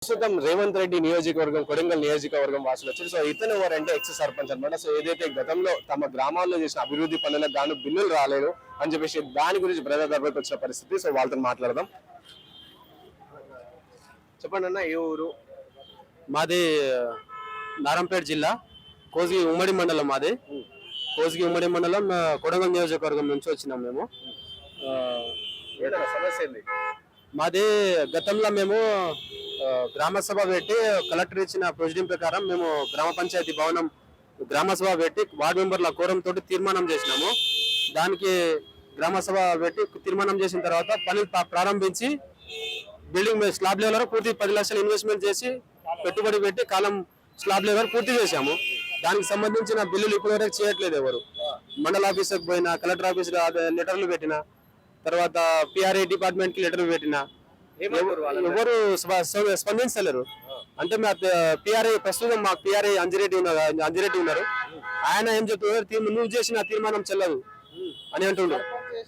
ప్రస్తుతం రేవంత్ రెడ్డి నియోజకవర్గం కొడంగల్ నియోజకవర్గం వాసులు వచ్చారు. సో ఇతను ఎవరంటే ఎక్స్ సర్పంచ్ అనమాట. సో ఏదైతే గతంలో తమ గ్రామాల్లో చేసిన అభివృద్ధి పనులకు గాను బిల్లులు రాలేదు అని చెప్పేసి దాని గురించి ప్రజల దర్బార్కి వచ్చిన పరిస్థితి. సో వాళ్ళతో మాట్లాడదాం. చెప్పండి అన్న, ఏ ఊరు? మాది నారంపేట జిల్లా, కోసిగి ఉమ్మడి మండలం. మాది కోసిగి ఉమ్మడి మండలం, కొడంగల్ నియోజకవర్గం నుంచి వచ్చినాం మేము. సమస్య ఏంది? మాది గతంలో మేము గ్రామ సభ పెట్టి కలెక్టర్ ఇచ్చిన ప్రొసీడింగ్ ప్రకారం మేము గ్రామ పంచాయతీ భవనం గ్రామ సభ పెట్టి వార్డు మెంబర్ల కోరం తోటి తీర్మానం చేసినాము. దానికి గ్రామ సభ పెట్టి తీర్మానం చేసిన తర్వాత పని ప్రారంభించి బిల్డింగ్ స్లాబ్ లెవెల్ పూర్తి 10 లక్షలు ఇన్వెస్ట్మెంట్ చేసి పెట్టుబడి పెట్టి కాలం స్లాబ్ లెవెల్ పూర్తి చేశాము. దానికి సంబంధించిన బిల్లులు ఇప్పటివరకు చేయట్లేదు ఎవరు. మండల ఆఫీసర్కి పోయినా, కలెక్టర్ ఆఫీస్ లెటర్లు పెట్టిన తర్వాత పిఆర్ఐ డిపార్ట్మెంట్ కి లెటర్ పెట్టిన ఎవరు స్పందించలేరు. అంటే మా పిఆర్ఐ ప్రస్తుతం మాకు పిఆర్ఐ అంజిరెడ్డి ఉన్నారు. ఆయన ఏం చెప్తున్నారు, నువ్వు చేసిన తీర్మానం చెల్లదు అని అంటున్నాడు.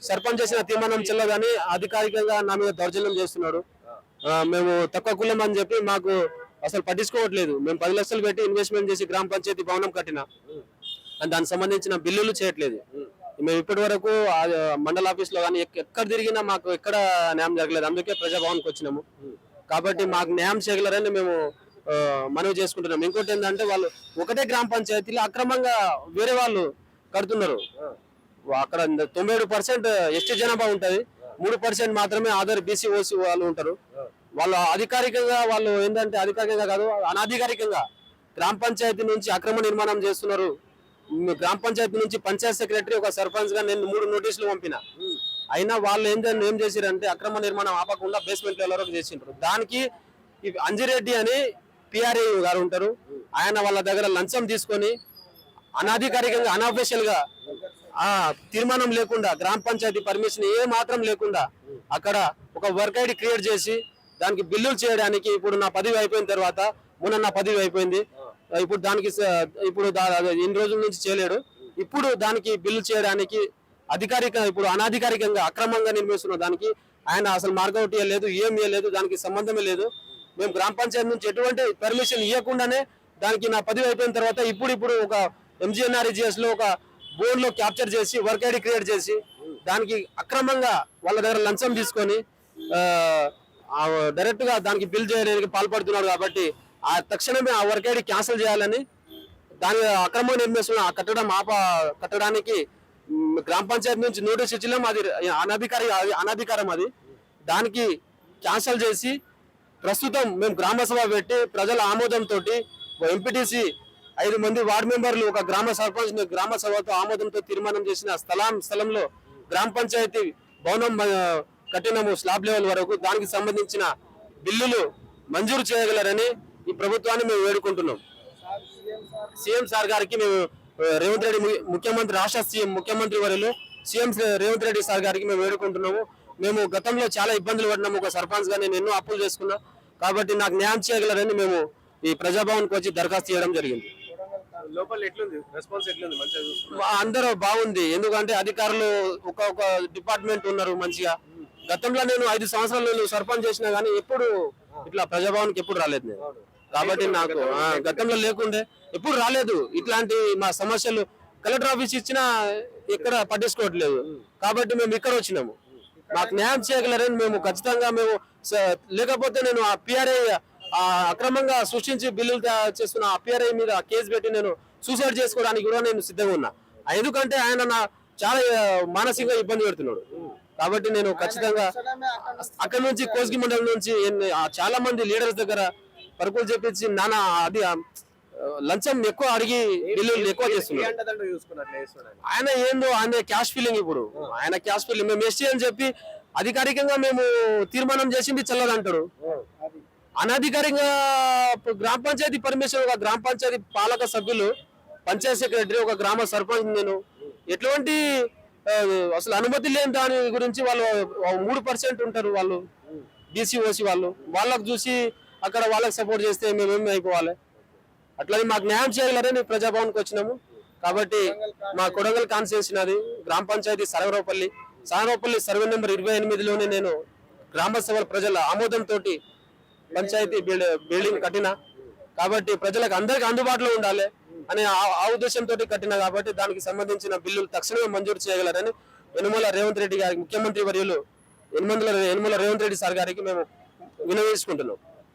సర్పంచ్ చేసిన తీర్మానం చెల్లదు అని అధికారికంగా నా మీద దౌర్జన్యం చేస్తున్నాడు. మేము తక్కువ కులం అని చెప్పి మాకు అసలు పట్టించుకోవట్లేదు. మేము 10 లక్షలు పెట్టి ఇన్వెస్ట్మెంట్ చేసి గ్రామ పంచాయతీ భవనం కట్టినా దానికి సంబంధించిన బిల్లులు చేయట్లేదు. మేము ఇప్పటి వరకు మండల ఆఫీస్ లో కానీ ఎక్కడ తిరిగినా మాకు ఎక్కడ న్యాయం జరగలేదు. అందుకే ప్రజాభవన్కి వచ్చినాము. కాబట్టి మాకు న్యాయం చేయగలరని మేము మనవి చేసుకుంటున్నాం. ఇంకోటి ఏంటంటే వాళ్ళు ఒకటే గ్రామ పంచాయతీలో అక్రమంగా వేరే వాళ్ళు కడుతున్నారు. అక్కడ 97% ఎస్టీ జనాభా ఉంటది, 3% మాత్రమే ఆధార్ బీసీ ఓసీ వాళ్ళు ఉంటారు. వాళ్ళు అధికారికంగా వాళ్ళు ఏంటంటే అధికారికంగా కాదు అనాధికారికంగా గ్రామ పంచాయతీ నుంచి అక్రమ నిర్మాణం చేస్తున్నారు. గ్రామ పంచాయతీ నుంచి పంచాయత్ సెక్రటరీ ఒక సర్పంచ్ గా నేను 3 నోటీసులు పంపిన. అయినా వాళ్ళు ఏం చేశారంటే అక్రమ నిర్మాణం ఆపకుండా బేస్మెంట్ లెవెల్ వరకు చేసింటారు. దానికి అంజిరెడ్డి అని పిఆర్ఏ గారు ఉంటారు. ఆయన వాళ్ళ దగ్గర లంచం తీసుకొని అనాధికారికంగా అన్అఫీషియల్ గా తీర్మానం లేకుండా గ్రామ పంచాయతీ పర్మిషన్ ఏ మాత్రం లేకుండా అక్కడ ఒక వర్క్ ఐడి క్రియేట్ చేసి దానికి బిల్లులు చేయడానికి ఇప్పుడు నా పదవి అయిపోయిన తర్వాత మొన్న నా పదవి అయిపోయింది. ఇప్పుడు దానికి ఇప్పుడు ఎన్ని రోజుల నుంచి చేయలేడు. ఇప్పుడు దానికి బిల్లు చేయడానికి ఇప్పుడు అనాధికారికంగా అక్రమంగా నిర్మిస్తున్న దానికి ఆయన అసలు మార్గౌట్ ఇవ్వలేదు, ఏం ఇవ్వలేదు, దానికి సంబంధమే లేదు. మేము గ్రామ పంచాయతీ నుంచి ఎటువంటి పర్మిషన్ ఇవ్వకుండానే దానికి నా పదవి అయిపోయిన తర్వాత ఇప్పుడు ఒక ఎంజీఎన్ఆర్ఈజీఎస్ లో ఒక బోర్డు లో క్యాప్చర్ చేసి వర్క్ ఐడి క్రియేట్ చేసి దానికి అక్రమంగా వాళ్ళ దగ్గర లంచం తీసుకొని డైరెక్ట్ గా దానికి బిల్ చేయడానికి పాల్పడుతున్నాడు. కాబట్టి తక్షణమే ఆ వర్క్ ఐడి క్యాన్సిల్ చేయాలని, దాని అక్రమంగా నిర్మిస్తున్న కట్టడానికి గ్రామ పంచాయతీ నుంచి నోటీస్ ఇచ్చినాం. అది అనధికారం. అది దానికి క్యాన్సిల్ చేసి ప్రస్తుతం మేము గ్రామ సభ పెట్టి ప్రజల ఆమోదంతో ఎంపీటీసీ 5 మంది వార్డు మెంబర్లు ఒక గ్రామ సర్పంచ్ గ్రామ సభతో ఆమోదంతో తీర్మానం చేసిన స్థలంలో గ్రామ పంచాయతీ భవనం కట్టినము స్లాబ్ లెవెల్ వరకు. దానికి సంబంధించిన బిల్లులు మంజూరు చేయగలరని ఈ ప్రభుత్వాన్ని మేము వేడుకుంటున్నాం. సీఎం సార్ గారికి మేము రేవంత్ రెడ్డి ముఖ్యమంత్రి, రాష్ట్ర సీఎం ముఖ్యమంత్రి వర్యులు సీఎం రేవంత్ రెడ్డి సార్ గారికి మేము వేడుకుంటున్నాము. మేము గతంలో చాలా ఇబ్బందులు పడినాము. ఒక సర్పంచ్ గా నేను ఎన్నో అప్పులు చేసుకున్నా. కాబట్టి నాకు న్యాయం చేయగలరని మేము ఈ ప్రజాభవన్కి వచ్చి దరఖాస్తు చేయడం జరిగింది. లోపల ఎట్లుంది, రెస్పాన్స్ ఎట్లుంది? మంచిగా అందరూ బాగుంది. ఎందుకంటే అధికారులు ఒక డిపార్ట్మెంట్ ఉన్నారు మంచిగా. గతంలో నేను 5 సంవత్సరాలు నేను సర్పంచ్ చేసినా గానీ ఎప్పుడు ఇట్లా ప్రజాభవన్కి ఎప్పుడు రాలేదు నేను. కాబట్టి నాకు గతంలో లేకుండే ఎప్పుడు రాలేదు. ఇట్లాంటి మా సమస్యలు కలెక్టర్ ఆఫీస్ ఇచ్చినా ఎక్కడ పట్టించుకోవట్లేదు. కాబట్టి మేము ఇక్కడ వచ్చినాము. మాకు న్యాయం చేయగలరని మేము ఖచ్చితంగా లేకపోతే నేను ఆ పిఆర్ఐ అక్రమంగా సృష్టించి బిల్లులు చేస్తున్న ఆ పిఆర్ఐ మీద కేసు పెట్టి నేను సూసైడ్ చేసుకోవడానికి కూడా నేను సిద్ధంగా ఉన్నా. ఎందుకంటే ఆయన చాలా మానసికంగా ఇబ్బంది పెడుతున్నాడు. కాబట్టి నేను ఖచ్చితంగా అక్కడ నుంచి కోసిగి మండలం నుంచి చాలా మంది లీడర్స్ దగ్గర పరుపులు చెప్పించి అది లంచం ఎక్కువ అడిగి బిల్లులు ఎక్కువ చేస్తున్నారు. ఆయన ఆయన క్యాష్ ఫీలింగ్. ఇప్పుడు ఆయన క్యాష్ ఫీలింగ్ మేము ఎస్టీ అని చెప్పి అధికారికంగా మేము తీర్మానం చేసింది చెల్లదంటాడు. అనధికారికంగా గ్రామ పంచాయతీ పర్మిషన్ ఒక గ్రామ పంచాయతీ పాలక సభ్యులు, పంచాయత్ సెక్రటరీ, ఒక గ్రామ సర్పంచ్ నేను ఎటువంటి అసలు అనుమతి లేని దాని గురించి వాళ్ళు 3% ఉంటారు. వాళ్ళు బీసీ ఓసీ వాళ్ళకు చూసి అక్కడ వాళ్ళకి సపోర్ట్ చేస్తే మేమేమి అయిపోవాలి. అట్లని మాకు న్యాయం చేయగలరని ప్రజాభవన్కి వచ్చినాము. కాబట్టి మా కొడంగల్ కాన్స్టిట్యూన్సీ నాది. గ్రామ పంచాయతీ సర్వరోపల్లి సర్వే నెంబర్ 28లోనే నేను గ్రామ సభల ప్రజల ఆమోదంతో పంచాయతీ బిల్డింగ్ కట్టిన కాబట్టి ప్రజలకు అందరికి అందుబాటులో ఉండాలి అనే ఆ ఉద్దేశంతో కట్టిన కాబట్టి దానికి సంబంధించిన బిల్లులు తక్షణమే మంజూరు చేయగలరని యనమల రేవంత్ రెడ్డి గారికి ముఖ్యమంత్రి వర్యులు యనమల రేవంత్ రెడ్డి సార్ గారికి మేము వినవించుకుంటున్నాం.